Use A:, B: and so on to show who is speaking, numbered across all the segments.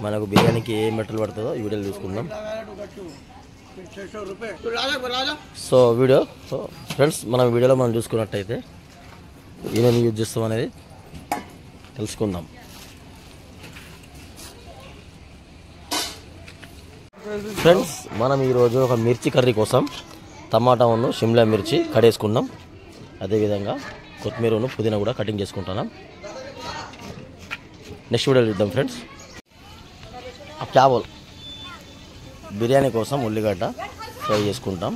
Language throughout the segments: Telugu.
A: మనకు బిర్యానీకి ఏ మెటల్ పడుతుందో ఈ వీడియోలో చూసుకుందాం. సో ఫ్రెండ్స్ మనం వీడియోలో మనం చూసుకున్నట్టయితే ఏమేమి యూజ్ చేస్తాం అనేది తెలుసుకుందాం. ఫ్రెండ్స్ మనం ఈరోజు ఒక మిర్చి కర్రీ కోసం టమాటాను షిమ్లా మిర్చి కడేసుకున్నాం. అదేవిధంగా కొత్తిమీరను పుదీనా కూడా కటింగ్ చేసుకుంటున్నాం. నెక్స్ట్ వీడియో చూద్దాం ఫ్రెండ్స్. చావల్ బిర్యానీ కోసం ఉల్లిగడ్డ ఫ్రై చేసుకుంటాం.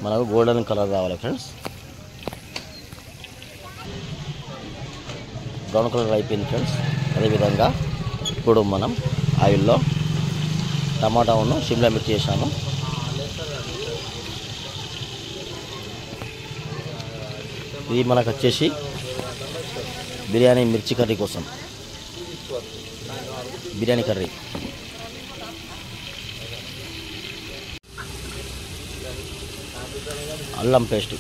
A: మనకు గోల్డెన్ కలర్ రావాలి ఫ్రెండ్స్. బ్రౌన్ కలర్ అయిపోయింది ఫ్రెండ్స్. అదేవిధంగా ఇప్పుడు మనం ఆయిల్లో టమాటాను షిమ్లా మిర్చి చేసాము. ఇది మనకు వచ్చేసి బిర్యానీ మిర్చి కర్రీ కోసం బిర్యానీ కర్రీ. అల్లం పేస్ట్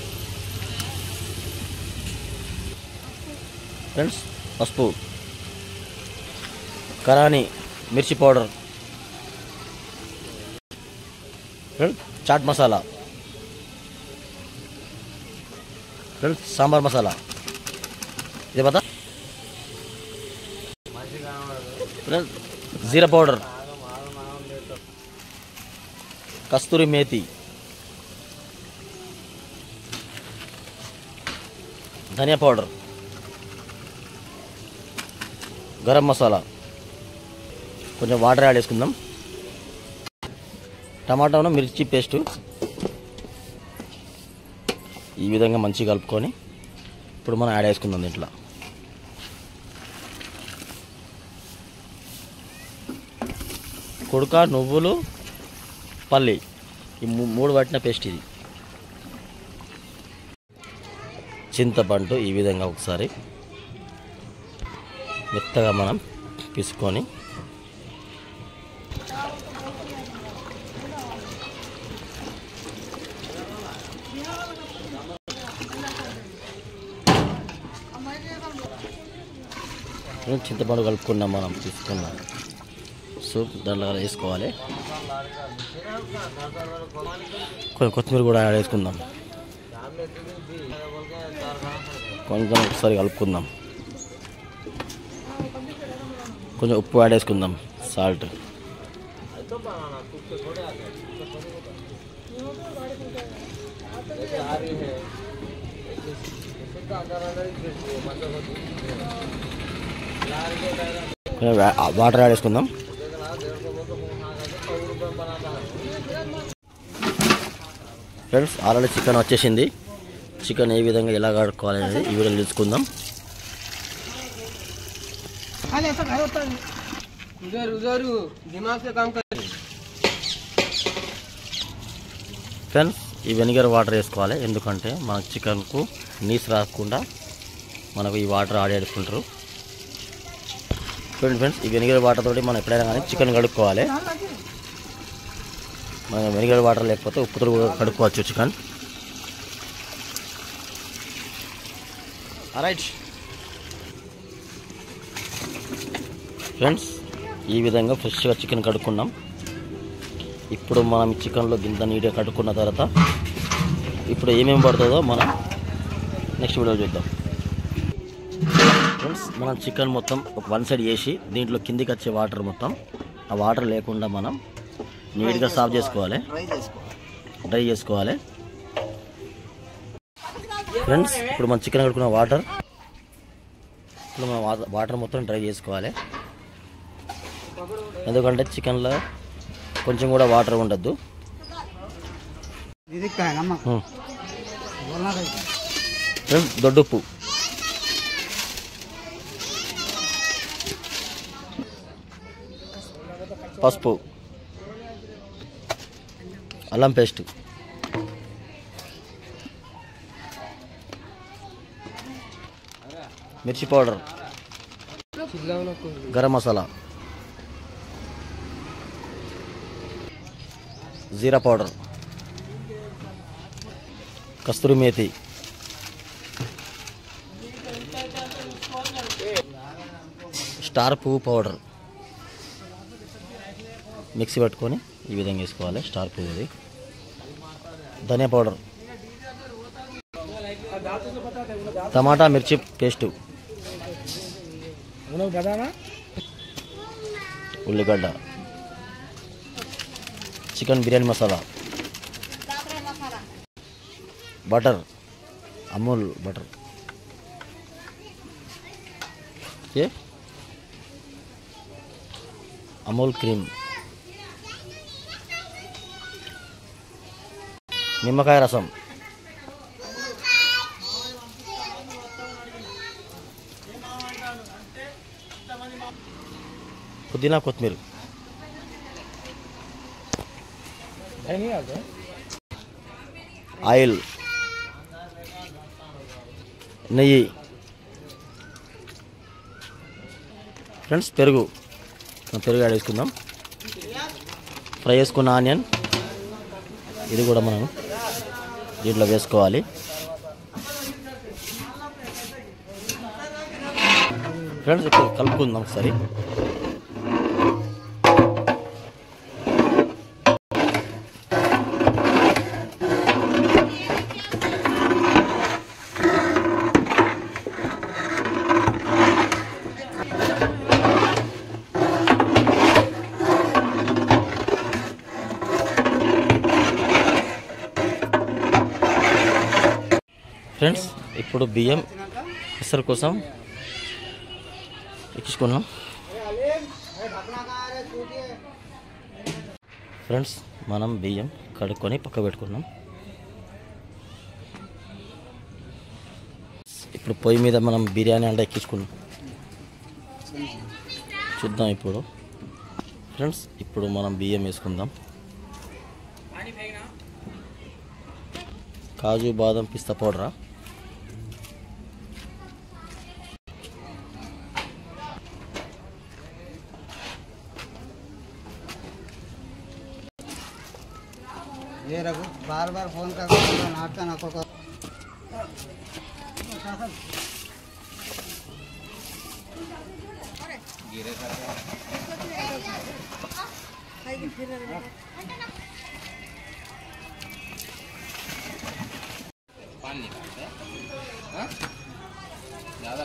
A: ఫ్రెండ్స్, పసుపు, కరాని మిర్చి powder friends, chaat masala friends, sambar masala ఇది పता ఫ్రెండ్స్, జీరా పౌడర్, కస్తూరి మేతి, ధనియా పౌడర్, గరం మసాలా, కొంచెం వాటర్ యాడ్ చేసుకుందాం. టమాటాను మిర్చి పేస్టు ఈ విధంగా మంచిగా కలుపుకొని ఇప్పుడు మనం యాడ్ చేసుకుందాం. దీంట్లో కుడక, నువ్వులు, పల్లి ఈ మూడు పట్టిన పేస్ట్ ఇది. చింతపండు ఈ విధంగా ఒకసారి మెత్తగా మనం పిసుకొని చింతపండు కలుపుకున్నాం. మనం తీసుకున్నాం సూప్ దాంట్లో వేసుకోవాలి. కొంచెం కొత్తిమీర కూడా యాడ్ చేసుకుందాం. కొంచెం ఒకసారి కలుపుకుందాం. కొంచెం ఉప్పు యాడ్ చేసుకుందాం, సాల్ట్. వాటర్ యాడ్ చేసుకుందాం. ఫ్రెండ్స్ ఆల్రెడీ చికెన్ వచ్చేసింది. చికెన్ ఏ విధంగా ఎలా కడుక్కోవాలి అనేది ఈ వీడియోలో తెలుసుకుందాం. ఫ్రెండ్స్ ఈ వెనిగర్ వాటర్ వేసుకోవాలి. ఎందుకంటే మన చికెన్కు నీసు రాకుండా మనకు ఈ వాటర్ యాడ్ చేసుకుంటారు. ఫ్రెండ్స్ ఈ వెనిగర్ వాటర్ తోటి మనం ఎప్పుడైనా కానీ చికెన్ కడుక్కోవాలి. మనం వెనిగర్ వాటర్ లేకపోతే ఉప్పుతో కడుక్కోవచ్చు చికెన్. రైట్ ఫ్రెండ్స్ ఈ విధంగా ఫ్రెష్గా చికెన్ కడుక్కున్నాం. ఇప్పుడు మనం చికెన్లో గింత నీట్గా కడుక్కున్న తర్వాత ఇప్పుడు ఏమేమి పడుతుందో మనం నెక్స్ట్ వీడియో చూద్దాం. ఫ్రెండ్స్ మనం చికెన్ మొత్తం ఒక వన్ సైడ్ చేసి దీంట్లో కిందికి వచ్చే వాటర్ మొత్తం ఆ వాటర్ లేకుండా మనం నీట్గా సాఫ్ చేసుకోవాలి, డ్రై చేసుకోవాలి. ఫ్రెండ్స్ ఇప్పుడు మనం చికెన్ కడుక్కున్న వాటర్ ఇప్పుడు మనం వాటర్ మొత్తం డ్రై చేసుకోవాలి. ఎందుకంటే చికెన్లో కొంచెం కూడా వాటర్ ఉండద్దు. ఫ్రెండ్స్ దొడ్డుప్పు, పసుపు, అల్లం పేస్ట్, మిర్చి పౌడర్, గరం మసాలా, జీరా పౌడర్, కస్తూరి మేతి, స్టార్ పువ్వు పౌడర్, మిక్సీ పట్టుకొని ఈ విధంగా వేసుకోవాలి. స్టార్ పువ్వు ఇది. ధనియా పౌడర్, టమాటా మిర్చి పేస్టు, ఉల్లిగడ్డ, chicken biryani masala, butter, Amul butter, okay, Amul cream, నిమ్మకాయ రసం, పుదీనా కొత్తిమీర, ఆయిల్, నెయ్యి, ఫ్రెండ్స్ పెరుగు యాడ్ చేసుకుందాం. ఫ్రై చేసుకున్న ఆనియన్ ఇది కూడా మనం దీంట్లో వేసుకోవాలి. ఫ్రెండ్స్ ఇప్పుడు కలుపుకుందాం ఒకసారి. ఫ్రెండ్స్ ఇప్పుడు బియ్యం ఇసరు కోసం ఎక్కించుకున్నాం. ఫ్రెండ్స్ మనం బియ్యం కడుక్కొని పక్క పెట్టుకున్నాం. ఇప్పుడు పొయ్యి మీద మనం బిర్యానీ అంటే ఎక్కించుకున్నాం. చూద్దాం ఇప్పుడు. ఫ్రెండ్స్ ఇప్పుడు మనం బియ్యం వేసుకుందాం. కాజు బాదం పిస్తా పౌడరా,
B: ये रघु बार बार फोन कर नाटक नको कर पानी ज़्यादा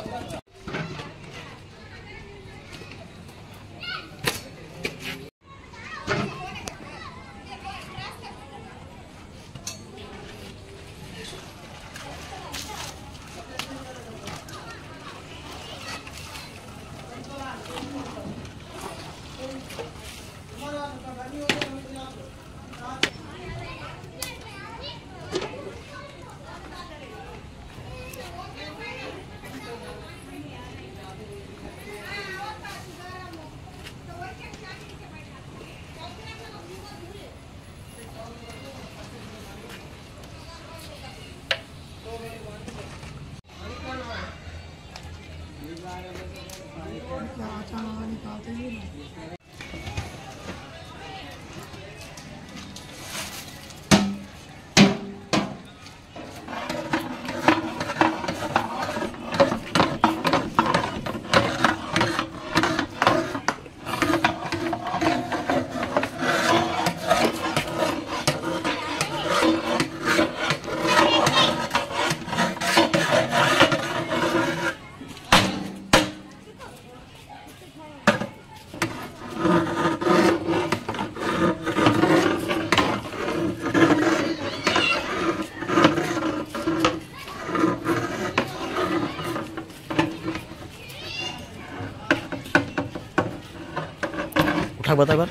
A: उठा बता बार।